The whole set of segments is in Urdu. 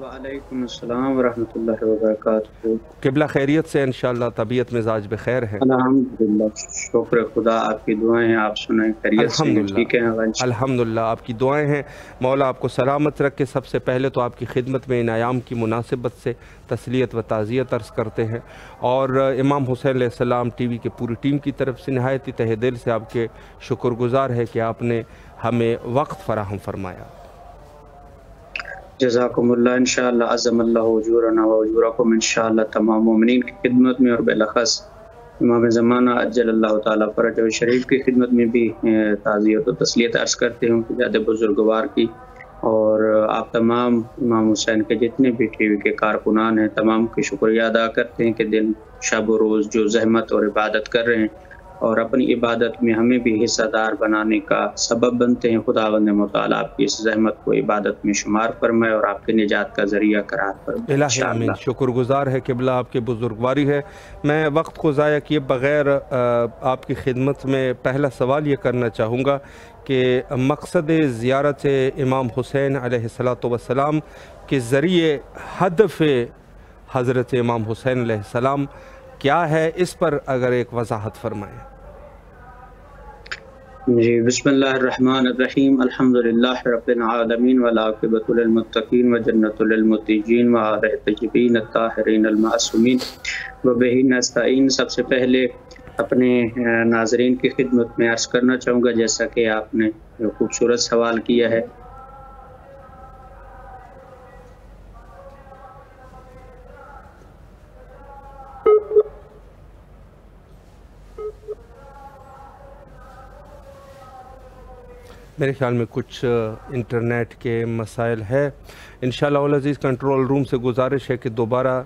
وعلیکم السلام ورحمۃ اللہ وبرکاتہ۔ قبلہ خیریت سے انشاءاللہ، طبیعت مزاج بخیر ہے؟ الحمدللہ، شکر خدا، آپ کی دعائیں ہیں، آپ سنائیں خیریت سے ہیں؟ ٹھیک ہے الحمدللہ، آپ کی دعائیں ہیں، مولا آپ کو سلامت رکھے۔ سب سے پہلے تو آپ کی خدمت میں ان ایام کی مناسبت سے تسلیت و تعزیت عرض کرتے ہیں، اور امام حسین علیہ السلام ٹی وی کے پوری ٹیم کی طرف سے نہایت ہی تہ دل سے آپ کے شکر گزار ہے کہ آپ نے ہمیں وقت فراہم فرمایا۔ جزاکم اللہ، انشاءاللہ عظم اللہ اجورنا و اجورکم، انشاءاللہ تمام مومنین کی خدمت میں اور بالاخص امام زمانہ عجل اللہ تعالیٰ فرجہ شریف کی خدمت میں بھی تعزیت و تسلیت عرض کرتے ہوں کہ زیادہ بزرگوار کی، اور آپ تمام امام حسین کے جتنے بھی ٹی وی کے کارکنان ہیں تمام کی شکریہ ادا کرتے ہیں کہ دن شب و روز جو زحمت اور عبادت کر رہے ہیں اور اپنی عبادت میں ہمیں بھی حصہ دار بنانے کا سبب بنتے ہیں۔ خداوند متعال آپ کی اس زحمت کو عبادت میں شمار فرمائے اور آپ کے نجات کا ذریعہ قرار فرمائے۔ الہی آمین، شکر گزار ہے، قبلہ آپ کے بزرگواری ہے۔ میں وقت کو ضائع کیے بغیر آپ کی خدمت میں پہلا سوال یہ کرنا چاہوں گا کہ مقصد زیارت امام حسین علیہ السلام کے ذریعے ہدف حضرت امام حسین علیہ السلام کیا ہے، اس پر اگر ایک وضاحت فرمائیں۔ جی، بسم اللہ الرحمن الرحیم، الحمدللہ رب العالمین والعاقبۃ للمتقین وجنۃ للمتقین وآلہ الطیبین الطاہرین المعصومین وبہ نستعین۔ سب سے پہلے اپنے ناظرین کی خدمت میں عرض کرنا چاہوں گا، جیسا کہ آپ نے خوبصورت سوال کیا ہے، میرے خیال میں کچھ انٹرنیٹ کے مسائل ہے۔ انشاءاللہ العزیز کنٹرول روم سے گزارش ہے کہ دوبارہ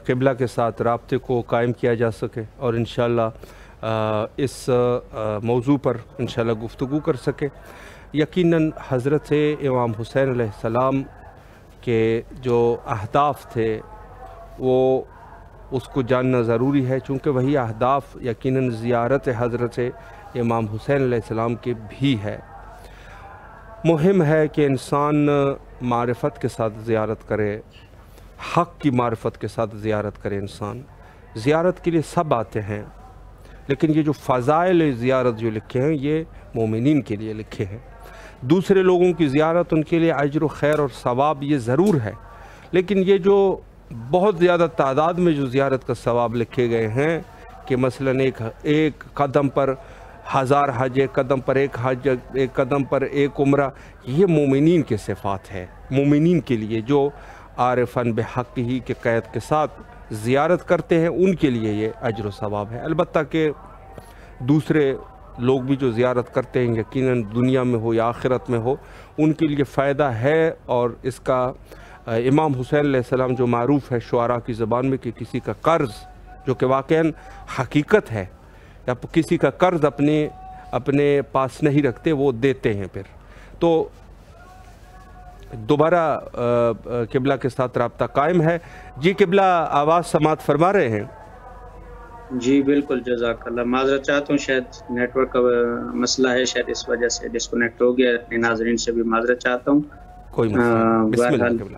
قبلہ کے ساتھ رابطے کو قائم کیا جا سکے اور انشاءاللہ اس موضوع پر انشاءاللہ گفتگو کر سکے۔ یقیناً حضرت امام حسین علیہ السلام کے جو اہداف تھے وہ اس کو جاننا ضروری ہے، چونکہ وہی اہداف یقیناً زیارت حضرت امام حسین علیہ السلام کے بھی ہے۔ مہم ہے کہ انسان معرفت کے ساتھ زیارت کرے، حق کی معرفت کے ساتھ زیارت کرے۔ انسان زیارت کے لیے سب آتے ہیں، لیکن یہ جو فضائل زیارت جو لکھے ہیں یہ مومنین کے لیے لکھے ہیں۔ دوسرے لوگوں کی زیارت ان کے لیے اجر و خیر اور ثواب یہ ضرور ہے، لیکن یہ جو بہت زیادہ تعداد میں جو زیارت کا ثواب لکھے گئے ہیں کہ مثلاً ایک قدم پر 1000 حج، ایک قدم پر ایک حج، ایک قدم پر ایک عمرہ، یہ مومنین کے صفات ہے۔ مومنین کے لیے جو عارفاً بحق ہی کے قید کے ساتھ زیارت کرتے ہیں ان کے لیے یہ اجر و ثواب ہے۔ البتہ کہ دوسرے لوگ بھی جو زیارت کرتے ہیں یقیناً دنیا میں ہو یا آخرت میں ہو ان کے لیے فائدہ ہے، اور اس کا امام حسین علیہ السلام جو معروف ہے شعراء کی زبان میں کہ کسی کا قرض جو کہ واقعاً حقیقت ہے، یا کسی کا قرض اپنے پاس نہیں رکھتے، وہ دیتے ہیں پھر۔ تو دوبارہ قبلہ کے ساتھ رابطہ قائم ہے۔ جی قبلہ آواز سماعت فرما رہے ہیں؟ جی بالکل، جزاک اللہ۔ معذرت چاہتا ہوں، شاید نیٹ ورک کا مسئلہ ہے، شاید اس وجہ سے ڈسکنیکٹ ہو گیا۔ اپنے ناظرین سے بھی معذرت چاہتا ہوں۔ کوئی مسئلہ، بسم اللہ قبلہ۔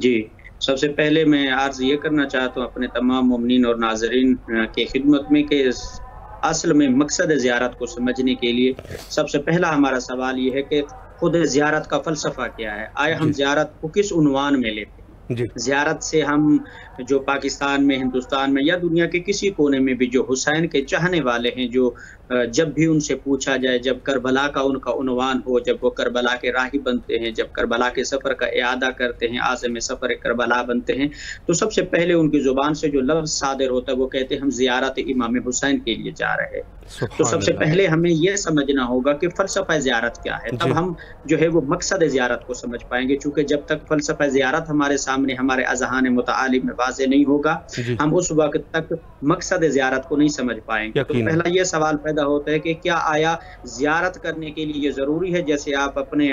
جی، سب سے پہلے میں عرض یہ کرنا چاہتا ہوں اپنے تمام مومنین اور ناظرین کی خدمت میں کہ اصل میں مقصد زیارت کو سمجھنے کے لیے سب سے پہلا ہمارا سوال یہ ہے کہ خود زیارت کا فلسفہ کیا ہے۔ آئے ہم زیارت کو کس عنوان میں لیتے ہیں؟ زیارت سے ہم جو پاکستان میں، ہندوستان میں یا دنیا کے کسی کونے میں بھی جو حسین کے چاہنے والے ہیں، جو جب بھی ان سے پوچھا جائے، جب کربلا کا ان کا عنوان ہو، جب وہ کربلا کے راہی بنتے ہیں، جب کربلا کے سفر کا اعادہ کرتے ہیں، عازم سفر کربلا بنتے ہیں، تو سب سے پہلے ان کی زبان سے جو لفظ صادر ہوتا ہے وہ کہتے ہیں ہم زیارت امام حسین کے لیے جا رہے ہیں۔ تو سب سے پہلے ہمیں یہ سمجھنا ہوگا کہ فلسفہ زیارت کیا ہے، تب ہم جو ہے وہ مقصد زیارت کو سمجھ پائیں گے، چونکہ جب تک فلسفہ زیارت ہمارے سامنے ہمارے اذہان متعالی میں واضح نہیں ہوگا ہم اس وقت تک مقصد زیارت کو نہیں سمجھ پائیں گے۔ تو پہلا یہ سوال پیدا ہوتا ہے کہ کیا آیا زیارت کرنے کے لیے یہ ضروری ہے، جیسے آپ اپنے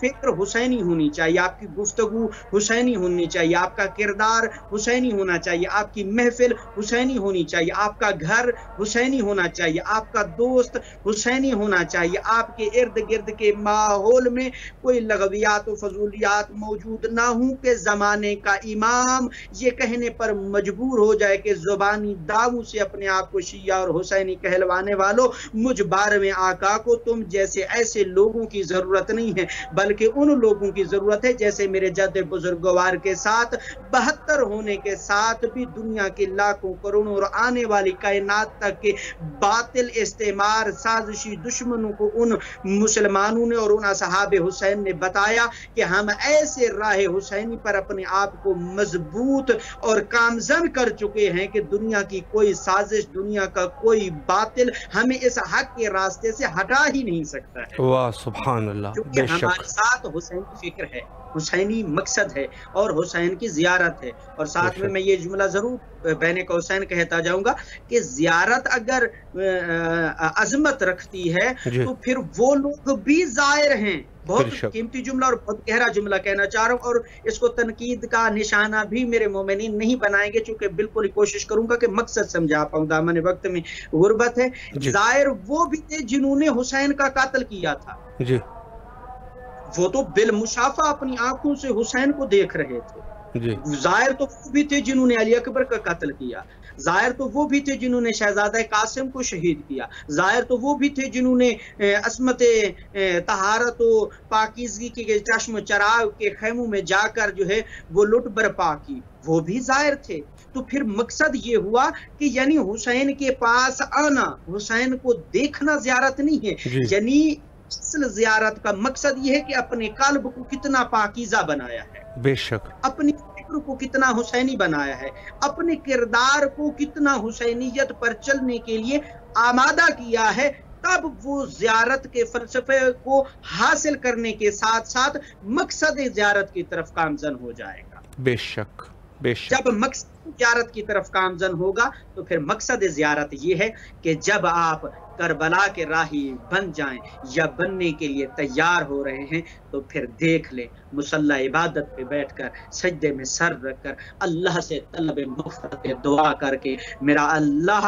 فکر حسینی ہونی چاہیے، آپ کی گفتگو حسینی ہونی چاہیے، آپ کا کردار حسینی ہونا چاہیے، آپ کی محفل حسینی ہونی چاہیے، آپ کا گھر حسینی ہونا چاہیے، آپ کا دوست حسینی ہونا چاہیے، آپ کے ارد گرد کے ماحول میں کوئی لغویات و فضولیات موجود نہ ہوں کہ زمانے کا امام یہ کہنے پر مجبور ہو جائے کہ زبانی داؤں سے اپنے آپ کو شیعہ اور حسینی کہلوانے والوں، مجھ 12ویں آقا کو تم جیسے ایسے لوگوں کی ضرورت نہیں ہے، بلکہ ان لوگوں کی ضرورت ہے جیسے میرے جد بزرگوار کے ساتھ 72 ہونے کے ساتھ بھی دنیا کے لاکھوں کروڑوں اور آنے والی کائنات تک کے باطل استعمار سازشی دشمنوں کو ان مسلمانوں نے اور ان اصحاب حسین نے بتایا کہ ہم ایسے راہ حسینی پر اپنے آپ کو مضبوط اور کامزن کر چکے ہیں کہ دنیا کی کوئی سازش، دنیا کا کوئی باطل ہمیں اس حق کے راستے سے ہٹا ہی نہیں سکتا ہے۔ واہ سبحان اللہ، کیونکہ بے شک ہمارے ساتھ حسینی فکر ہے، حسینی مقصد ہے اور حسین کی زیارت ہے۔ اور ساتھ میں یہ جملہ ضرور بین قوسین کہتا جاؤں گا کہ زیارت اگر عظمت رکھتی ہے تو پھر وہ لوگ بھی زائر ہیں۔ بہت قیمتی جملہ اور بہت گہرا جملہ کہنا چاہ رہا ہوں، اور اس کو تنقید کا نشانہ بھی میرے مومنین نہیں بنائیں گے، چونکہ بالکل ہی کوشش کروں گا کہ مقصد سمجھا پاؤں، دامن وقت میں غربت ہے۔ زائر وہ بھی تھے جنہوں نے حسین کا قتل کیا تھا، وہ تو بالمشافہ اپنی آنکھوں سے حسین کو دیکھ رہے تھے۔ زائر تو وہ بھی تھے جنہوں نے علی اکبر کا قتل کیا، زائر تو وہ بھی تھے جنہوں نے شہزادہ قاسم کو شہید کیا، زائر تو وہ بھی تھے جنہوں نے عصمت طہارت و پاکیزگی کے چشم چراغ کے خیموں میں جا کر جو ہے وہ لٹ برپا کی، وہ بھی زائر تھے۔ تو پھر مقصد یہ ہوا کہ یعنی حسین کے پاس آنا، حسین کو دیکھنا زیارت نہیں ہے، یعنی اصل زیارت کا مقصد یہ ہے کہ اپنے قلب کو کتنا پاکیزہ بنایا ہے، بے شک اپنی فکر کو کتنا حسینی بنایا ہے، اپنے کردار کو کتنا حسینیت پر چلنے کے لیے آمادہ کیا ہے، تب وہ زیارت کے فلسفے کو حاصل کرنے کے ساتھ ساتھ مقصد زیارت کی طرف گامزن ہو جائے گا۔ بے شک بے شک۔ جب مقصد زیارت کی طرف گامزن ہوگا تو پھر مقصد زیارت یہ ہے کہ جب آپ کربلا کے راہی بن جائیں یا بننے کے لیے تیار ہو رہے ہیں تو پھر دیکھ لیں مصلی عبادت پہ بیٹھ کر سجدے میں سر رکھ کر اللہ سے طلب مغفرت دعا کر کے، میرا اللہ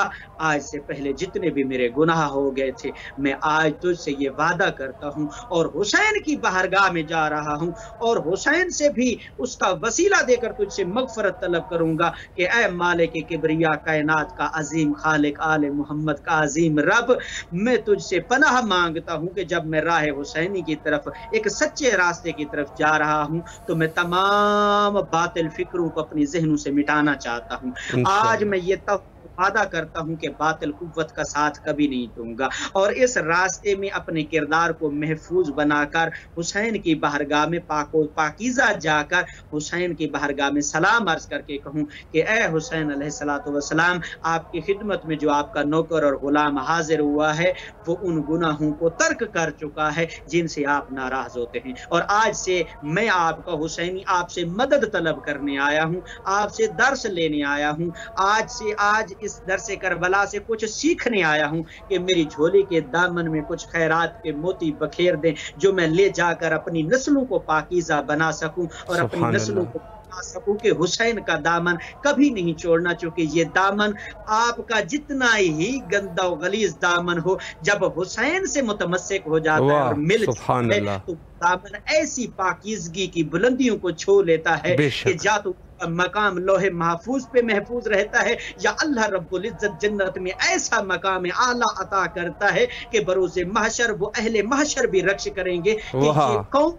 آج سے پہلے جتنے بھی میرے گناہ ہو گئے تھے میں آج تجھ سے یہ وعدہ کرتا ہوں اور حسین کی بارگاہ میں جا رہا ہوں اور حسین سے بھی اس کا وسیلہ دے کر تجھ سے مغفرت طلب کروں گا کہ اے مالک کبریا کائنات کا عظیم خالق آل محمد کا عظیم رب، میں تجھ سے پناہ مانگتا ہوں کہ جب میں راہ حسینی کی طرف ایک سچے راستے کی طرف جا رہا ہوں تو میں تمام باطل فکروں کو اپنی ذہنوں سے مٹانا چاہتا ہوں۔ آج میں یہ وعدہ کرتا ہوں کہ باطل قوت کا ساتھ کبھی نہیں دوں گا، اور اس راستے میں اپنے کردار کو محفوظ بنا کر حسین کی بارگاہ میں پاک و پاکیزہ جا کر حسین کی بارگاہ میں سلام عرض کر کے کہوں کہ اے حسین علیہ السلام، آپ کی خدمت میں جو آپ کا نوکر اور غلام حاضر ہوا ہے وہ ان گناہوں کو ترک کر چکا ہے جن سے آپ ناراض ہوتے ہیں، اور آج سے میں آپ کا حسینی آپ سے مدد طلب کرنے آیا ہوں، آپ سے درس لینے آیا ہوں، آج اس درس کربلا سے کچھ سیکھنے آیا ہوں کہ میری جھولی کے دامن میں کچھ خیرات کے موتی بکھیر دیں جو میں لے جا کر اپنی نسلوں کو پاکیزہ بنا سکوں اور اپنی نسلوں کو بتا سکوں کہ حسین کا دامن کبھی نہیں چھوڑنا، چونکہ یہ دامن آپ کا جتنا ہی گندا و غلیظ دامن ہو جب حسین سے متمسک ہو جاتا ہے اور مل جاتا ہے تو دامن ایسی پاکیزگی کی بلندیوں کو چھو لیتا ہے کہ جا تو مقام لوح محفوظ پہ محفوظ رہتا ہے یا اللہ رب العزت جنت میں ایسا مقام اعلیٰ عطا کرتا ہے کہ بروز محشر وہ اہل محشر بھی رکش کریں گے کہ یہ کون،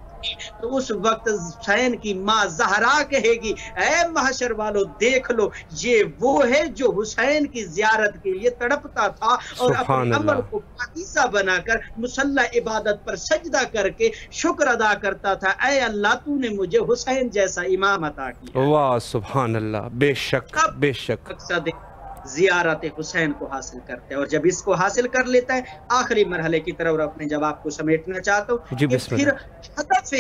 تو اس وقت حسین کی ماں زہرا کہے گی اے محشر والو دیکھ لو یہ وہ ہے جو حسین کی زیارت کے لیے تڑپتا تھا اور اپنے عمل کو پاکیزہ بنا کر مصلی عبادت پر سجدہ کر کے شکر ادا کرتا تھا، اے اللہ تو نے مجھے حسین جیسا امام عطا کیا۔ واہ سبحان اللہ، بے شک بے شک۔ مقصد زیارت حسین کو حاصل کرتے ہیں، اور جب اس کو حاصل کر لیتا ہے آخری مرحلے کی طرف اپنے جواب کو سمیٹنا چاہتا ہوں کہ پھر ہدف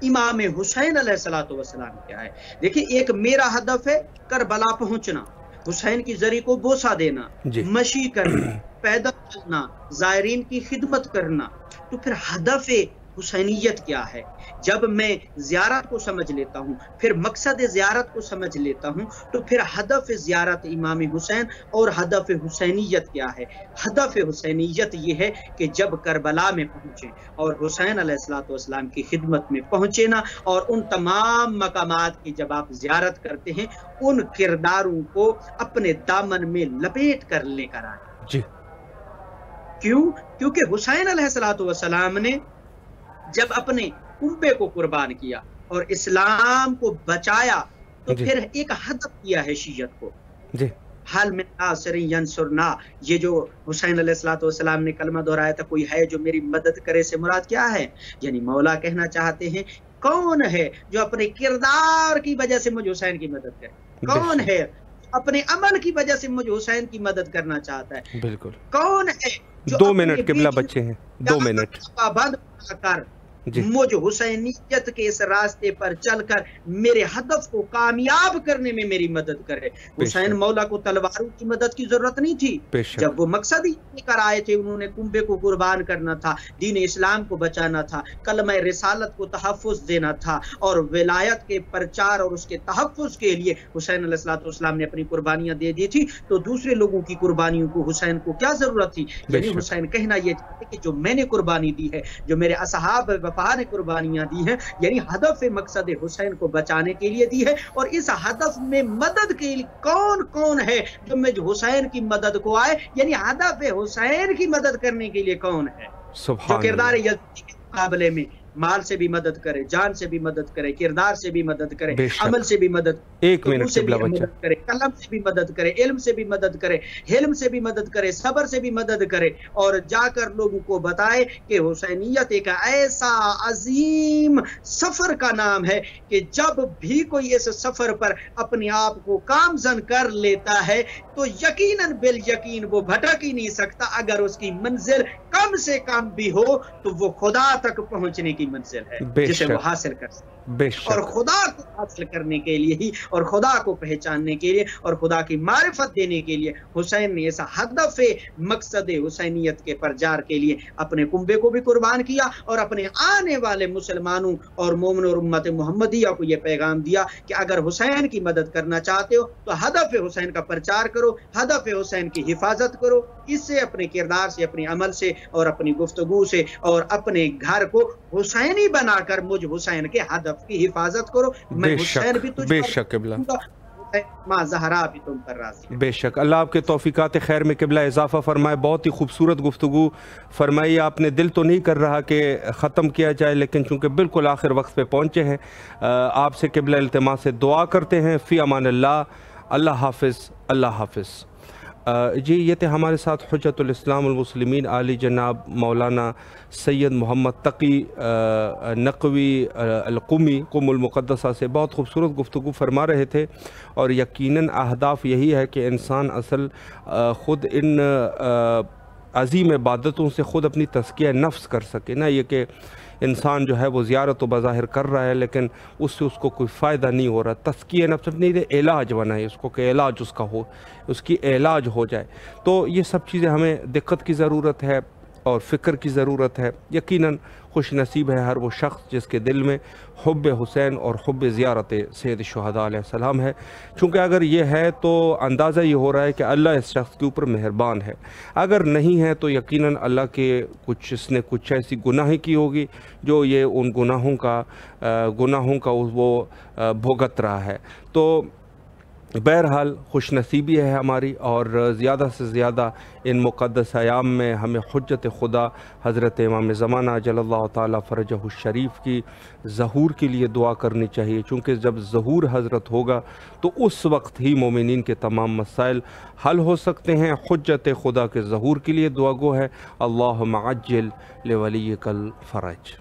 امام حسین علیہ السلام کیا ہے۔ دیکھیں ایک میرا ہدف ہے کربلا پہنچنا، حسین کی زری کو بوسہ دینا، مشی کرنا، پیدل چلنا، زائرین کی خدمت کرنا، تو پھر ہدف حسینیت کیا ہے، جب میں زیارت کو سمجھ لیتا ہوں، پھر مقصد زیارت کو سمجھ لیتا ہوں، تو پھر ہدف زیارت امام حسین اور ہدف حسینیت کیا ہے۔ ہدف حسینیت یہ ہے کہ جب کربلا میں پہنچے اور حسین علیہ السلام کی خدمت میں پہنچے نا، اور ان تمام مقامات کی جب آپ زیارت کرتے ہیں، ان کرداروں کو اپنے دامن میں لپیٹ کر لے کر آئے۔ جی کیوں؟ کیونکہ حسین علیہ السلام نے جب اپنے کنبے کو قربان کیا اور اسلام کو بچایا، تو جی پھر ایک ہدف کیا ہے شیعت کو، جی حل من ناصر ینصرنا۔ یہ جو حسین علیہ السلام نے کلمہ دہرایا تھا، کوئی ہے جو میری مدد کرے، سے مراد کیا ہے؟ یعنی مولا کہنا چاہتے ہیں کون ہے جو اپنے کردار کی وجہ سے مجھ حسین کی مدد کرے؟ کون ہے اپنے عمل کی وجہ سے مجھ حسین کی مدد کرنا چاہتا ہے؟ بالکل۔ کون ہے جو 2 منٹ قبلہ بچے ہیں، 2 منٹ پابند کر جی مجھ حسینیت کے اس راستے پر چل کر میرے ہدف کو کامیاب کرنے میں میری مدد کرے۔ حسین مولا کو تلواروں کی مدد کی ضرورت نہیں تھی، جب وہ مقصد ہی لے کر آئے تھے، انہوں نے کنبے کو قربان کرنا تھا، دین اسلام کو بچانا تھا، کلمہ رسالت کو تحفظ دینا تھا، اور ولایت کے پرچار اور اس کے تحفظ کے لیے حسین علیہ السلام نے اپنی قربانیاں دے دی تھی۔ تو دوسرے لوگوں کی قربانیوں کو حسین کو کیا ضرورت تھی؟ یعنی حسین کہنا یہ چاہتے کہ جو میں نے قربانی دی ہے، جو میرے اصحاب وفا نے قربانیاں دی ہیں، یعنی ہدف مقصد حسین کو بچانے کے لیے دی ہے، اور اس ہدف میں مدد کے لیے کون کون ہے جو مجھ حسین کی مدد کو آئے، یعنی ہدف حسین کی مدد کرنے کے لیے کون ہے جو کردار یزید کے مقابلے میں مال سے بھی مدد کرے، جان سے بھی مدد کرے، کردار سے بھی مدد کرے، عمل سے بھی مدد کرے، قلم سے بھی مدد کرے، علم سے بھی مدد کرے، حلم سے بھی مدد کرے، صبر سے بھی مدد کرے، اور جا کر لوگوں کو بتائے کہ حسینیت ایک ایسا عظیم سفر کا نام ہے کہ جب بھی کوئی اس سفر پر اپنے آپ کو کامزن کر لیتا ہے تو یقیناً بالیقین وہ بھٹک ہی نہیں سکتا، اگر اس کی منزل کم سے کم بھی ہو تو وہ خدا تک پہنچنے کی منزل ہے جسے وہ حاصل کر سکتے، اور خدا کو حاصل کرنے کے لیے ہی، اور خدا کو پہچاننے کے لیے، اور خدا کی معرفت دینے کے لیے حسین نے ایسا ہدف مقصد حسینیت کے پرچار کے لیے اپنے کنبے کو بھی قربان کیا، اور اپنے آنے والے مسلمانوں اور مومن اور امت محمدیہ کو یہ پیغام دیا کہ اگر حسین کی مدد کرنا چاہتے ہو تو ہدف حسین کا پرچار کرو، ہدف حسین کی حفاظت کرو، اس سے اپنے کردار سے، اپنے عمل سے، اور اپنی گفتگو سے، اور اپنے گھر کو حسینی بنا کر مجھ حسین کے ہدف کی حفاظت کرو۔ میں حسین بھی تجھ بے شک قبلہ، ماں زہرا بھی تم پر راضی ہے۔ بے شک، اللہ آپ کے توفیقات خیر میں قبلہ اضافہ فرمائے۔ بہت ہی خوبصورت گفتگو فرمائی آپ نے۔ دل تو نہیں کر رہا کہ ختم کیا جائے، لیکن چونکہ بالکل آخر وقت پہ پہنچے ہیں، آپ سے قبلہ التماس سے دعا کرتے ہیں۔ فی امان اللہ، اللہ حافظ، اللہ حافظ۔ جی یہ تھے ہمارے ساتھ حجت الاسلام المسلمین عالی جناب مولانا سید محمد تقی نقوی القمی قم المقدسہ سے بہت خوبصورت گفتگو فرما رہے تھے، اور یقیناً اہداف یہی ہے کہ انسان اصل خود ان عظیم عبادتوں سے خود اپنی تزکیہ نفس کر سکے، نہ یہ کہ انسان جو ہے وہ زیارت و بظاہر کر رہا ہے لیکن اس سے اس کو کوئی فائدہ نہیں ہو رہا۔ تزکیہ نفس اپنے علاج بنائے اس کو، کہ علاج اس کا ہو، اس کی علاج ہو جائے۔ تو یہ سب چیزیں ہمیں دقت کی ضرورت ہے اور فکر کی ضرورت ہے۔ یقیناً خوش نصیب ہے ہر وہ شخص جس کے دل میں حب حسین اور حب زیارت سید الشہداء علیہ السلام ہے، چونکہ اگر یہ ہے تو اندازہ یہ ہو رہا ہے کہ اللہ اس شخص کے اوپر مہربان ہے، اگر نہیں ہے تو یقیناً اللہ کے اس نے کچھ ایسی گناہیں کی ہوگی جو یہ ان گناہوں کا وہ بھگت رہا ہے۔ تو بہرحال خوش نصیبی ہے ہماری، اور زیادہ سے زیادہ ان مقدس ایام میں ہمیں حجت خدا حضرت امام زمانہ جل اللہ تعالیٰ فرجہ الشریف کی ظہور کے لیے دعا کرنی چاہیے، چونکہ جب ظہور حضرت ہوگا تو اس وقت ہی مومنین کے تمام مسائل حل ہو سکتے ہیں۔ حجت خدا کے ظہور کے لیے دعا گو ہے، اللہم عجل لولیک الفرج۔